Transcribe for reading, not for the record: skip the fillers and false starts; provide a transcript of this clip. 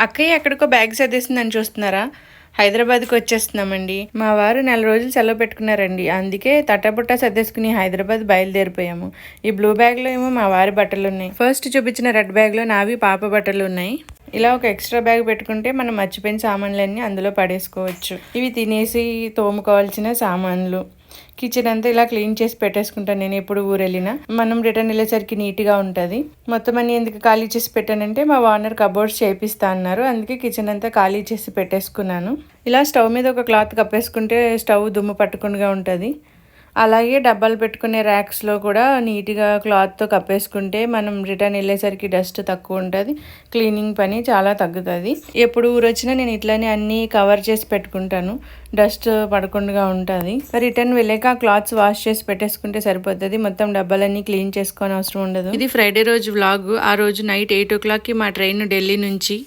అక్కయ్య ఎక్కడికో బ్యాగ్ సర్దేసిందని చూస్తున్నారా? హైదరాబాద్కి వచ్చేస్తున్నామండి. మా వారు 4 రోజులు సెలవు పెట్టుకున్నారండి. అందుకే తట్టబుట్ట సర్దేసుకుని హైదరాబాద్ బయలుదేరిపోయాము. ఈ బ్లూ బ్యాగ్లో ఏమో మా వారి బట్టలు ఉన్నాయి. ఫస్ట్ చూపించిన రెడ్ బ్యాగ్లో నావి పాప బట్టలు ఉన్నాయి. ఇలా ఒక ఎక్స్ట్రా బ్యాగ్ పెట్టుకుంటే మనం మర్చిపోయిన సామాన్లన్నీ అందులో పడేసుకోవచ్చు. ఇవి తినేసి తోముకోవాల్సిన సామాన్లు. కిచెన్ అంతా ఇలా క్లీన్ చేసి పెట్టేసుకుంటాను నేను ఎప్పుడు ఊరు వెళ్ళినా. మనం రిటర్న్ వెళ్ళేసరికి నీట్గా ఉంటుంది. మొత్తం అన్ని ఎందుకు ఖాళీ చేసి పెట్టానంటే మా ఓనర్ కబోర్డ్స్ చేపిస్తా అన్నారు. అందుకే కిచెన్ అంతా ఖాళీ చేసి పెట్టేసుకున్నాను. ఇలా స్టవ్ మీద ఒక క్లాత్ కప్పేసుకుంటే స్టవ్ దుమ్ము పట్టకుండా ఉంటుంది. అలాగే డబ్బాలు పెట్టుకునే ర్యాక్స్లో కూడా నీట్గా క్లాత్తో కప్పేసుకుంటే మనం రిటర్న్ వెళ్ళేసరికి డస్ట్ తక్కువ ఉంటుంది. క్లీనింగ్ పని చాలా తగ్గుతుంది. ఎప్పుడు ఊరు వచ్చినా నేను ఇట్లానే అన్నీ కవర్ చేసి పెట్టుకుంటాను. డస్ట్ పడకుండా ఉంటుంది. రిటర్న్ వెళ్ళాక ఆ క్లాత్స్ వాష్ చేసి పెట్టేసుకుంటే సరిపోతుంది. మొత్తం డబ్బాలన్నీ క్లీన్ చేసుకోని అవసరం ఉండదు. ఇది ఫ్రైడే రోజు వ్లాగ్. ఆ రోజు నైట్ 8 o'clockకి మా ట్రైన్ ఢిల్లీ నుంచి.